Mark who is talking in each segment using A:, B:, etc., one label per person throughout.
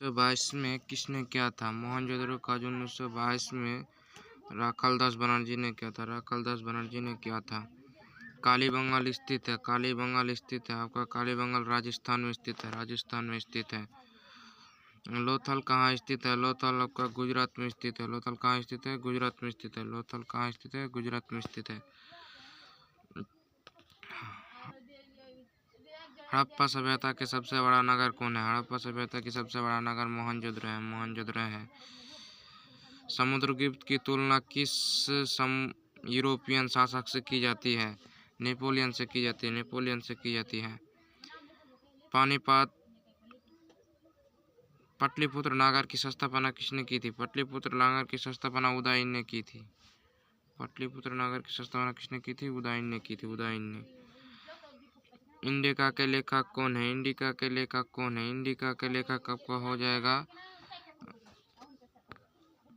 A: 1922 में किसने किया था? मोहनजोदड़ो का जो 1922 में राखालदास बनर्जी ने किया था। राखालदास बनर्जी ने किया था। कालीबंगाल स्थित है। कालीबंगाल स्थित है आपका कालीबंगाल राजस्थान में स्थित है। राजस्थान में स्थित है। लोथल कहाँ स्थित है? लोथल आपका गुजरात में स्थित है। लोथल कहाँ स्थित है? गुजरात में स्थित है। लोथल कहाँ स्थित है? गुजरात में स्थित है। हड़प्पा सभ्यता के सबसे बड़ा नगर कौन है? हड़प्पा सभ्यता की सबसे बड़ा नगर मोहनजोदड़ो है। मोहनजोदड़ो है। समुद्रगुप्त की तुलना किस यूरोपियन शासक से की जाती है? नेपोलियन से की जाती है। नेपोलियन से की जाती है। पानीपत पाटलिपुत्र नगर की स्थापना किसने की थी? पाटलिपुत्र नगर की स्थापना उदयन ने की थी। पाटलिपुत्र नगर की स्थापना किसने की थी? उदयन ने की थी। उदयन ने। इंडिका के लेखक कौन है? इंडिका के लेखक कौन है? इंडिका के लेखक आपका हो जाएगा।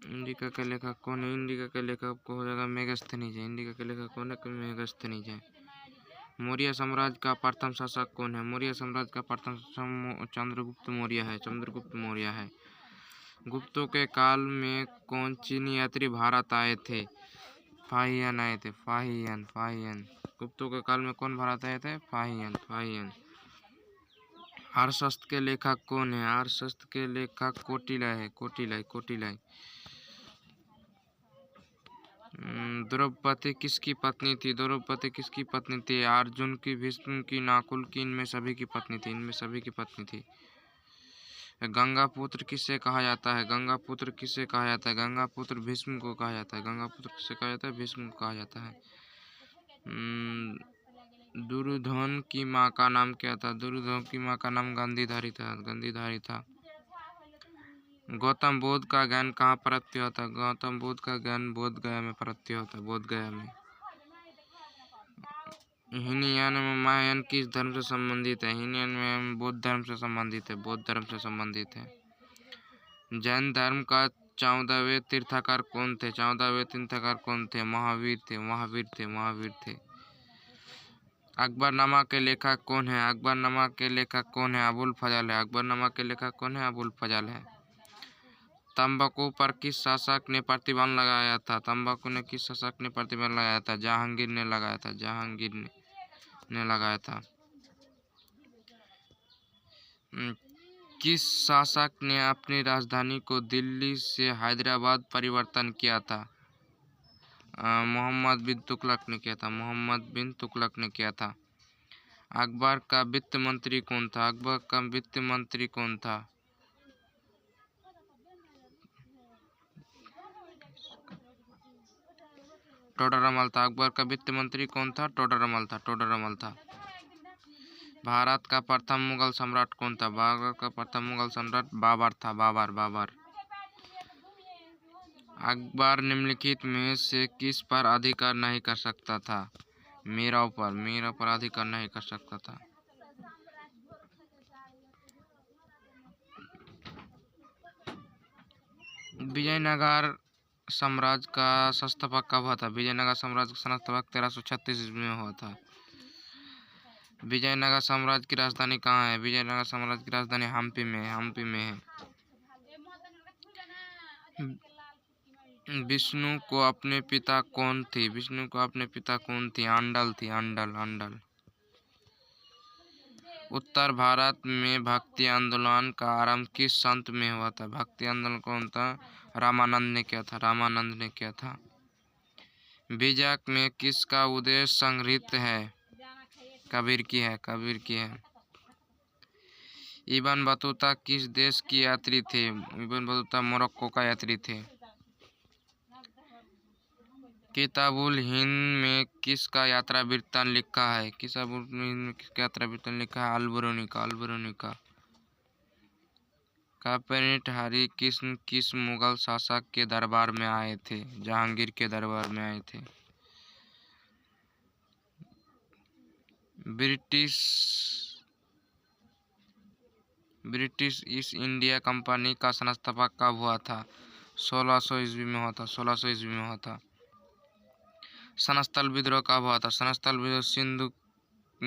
A: इंडिका के लेखक कौन है? इंडिका के लेखक आपको हो जाएगा मेगास्थनीज है। इंडिका के लेखक कौन है? मेगास्थनीज है। मौर्य साम्राज्य का प्रथम शासक कौन है? मौर्य साम्राज्य का प्रथम चंद्रगुप्त मौर्य है। चंद्रगुप्त मौर्य है। गुप्तों के काल में कौन चीनी यात्री भारत आए थे? फाहियन आए थे। फाहियन फाहियन। गुप्तों के काल में कौन भारत आए थे? फाहियन फाहियन। अर्थशास्त्र के लेखक कौन है? अर्थशास्त्र के लेखक कोटिल्य है। कोटिल्य कोटिल्य। द्रौपदी किसकी पत्नी थी? द्रौपदी किसकी पत्नी थी? अर्जुन की, भीष्म की, नकुल की, इनमें सभी की पत्नी थी। इनमें सभी की पत्नी थी। गंगा पुत्र किसे कहा जाता है? गंगा पुत्र किसे कहा जाता है? गंगा पुत्र भीष्म को कहा जाता है। गंगा पुत्र किसे कहा जाता है? भीष्म को कहा जाता है। दुर्योधन की माँ का नाम क्या था? दुर्योधन की माँ का नाम गांधीधारी था। गांधीधारी था। गौतम बुद्ध का ज्ञान कहाँ प्राप्त हुआ था? गौतम बुद्ध का ज्ञान बोध गया में प्राप्त हुआ था। बोध गया में। हीनयान एवं महायान किस धर्म से संबंधित है? हीनयान में बौद्ध धर्म से संबंधित है। बौद्ध धर्म से संबंधित है। जैन धर्म का 14वें तीर्थंकर कौन थे? 14वें तीर्थंकर कौन थे? महावीर थे। महावीर थे। महावीर थे। अकबरनामा के लेखक कौन है? अकबरनामा के लेखक कौन है? अबुल फजल है। अकबरनामा के लेखक कौन है? अबुल फजल है। तंबाकू पर किस शासक ने प्रतिबंध लगाया था? तंबाकू ने किस शासक ने प्रतिबंध लगाया था? जहांगीर ने लगाया था। जहांगीर ने लगाया था। किस शासक ने अपनी राजधानी को दिल्ली से हैदराबाद परिवर्तन किया था? मोहम्मद बिन तुगलक ने किया था। मोहम्मद बिन तुगलक ने किया था। अकबर का वित्त मंत्री कौन था? अकबर का वित्त मंत्री कौन था? टोडरमल था। अकबर का वित्त मंत्री कौन था? टोडरमल था। टोडरमल था। भारत का प्रथम मुगल सम्राट कौन था? भारत का प्रथम मुगल सम्राट बाबर था। बाबर बाबर। अकबर निम्नलिखित में से किस पर अधिकार नहीं कर सकता था? मेराव पर। मेराव पर अधिकार नहीं कर सकता था। विजयनगर साम्राज्य का संस्थापक कब हुआ था? विजयनगर साम्राज्य का संस्थापक 1336 ईस्वी में हुआ था। विजयनगर साम्राज्य की राजधानी कहाँ है? विजयनगर साम्राज्य की राजधानी हम्पी में है। हम्पी में है। विष्णु को अपने पिता कौन थी? विष्णु को अपने पिता कौन थी? अंडल थी। अंडल अंडल। उत्तर भारत में भक्ति आंदोलन का आरंभ किस संत में हुआ था? भक्ति आंदोलन कौन था? रामानंद ने किया था। रामानंद ने किया था। बीजक में किसका उद्देश्य संग्रहित है? कबीर की है। कबीर की है। इब्न बतूता किस देश की यात्री थे? इब्न बतूता मोरक्को का यात्री थे। किताबुल हिंद में किसका यात्रा वृत्तांत लिखा है? किताबुल हिंद में किसका यात्रा वृत्तांत लिखा है? अल-बरूनी का। अल-बरूनी का। कापरेटहारी किस मुगल शासक के दरबार में आए थे? जहांगीर के दरबार में आए थे। ब्रिटिश ईस्ट इंडिया कंपनी का संस्थापक कब हुआ था? 1600 ईस्वी में हुआ था। 1600 ईस्वी में हुआ था। सनस्थल विद्रोह कब हुआ था? सनस्थल विद्रोह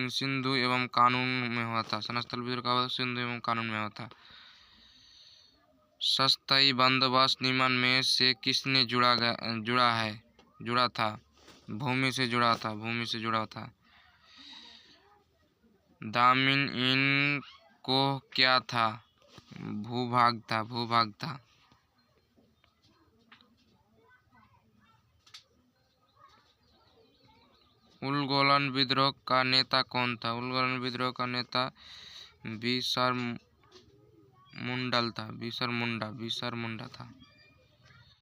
A: सिंधु एवं कानून में हुआ था। सनस्थल विद्रोह कब हुआ? सिंधु एवं कानून में हुआ था। सस्ताई बंदोबस्त निम्न में से किसने जुड़ा था? भूमि से जुड़ा था। दामिन इन को क्या था? भूभाग था। उलगोलन विद्रोह का नेता कौन था? उलगोलन विद्रोह का नेता बिरसा मुंडा था।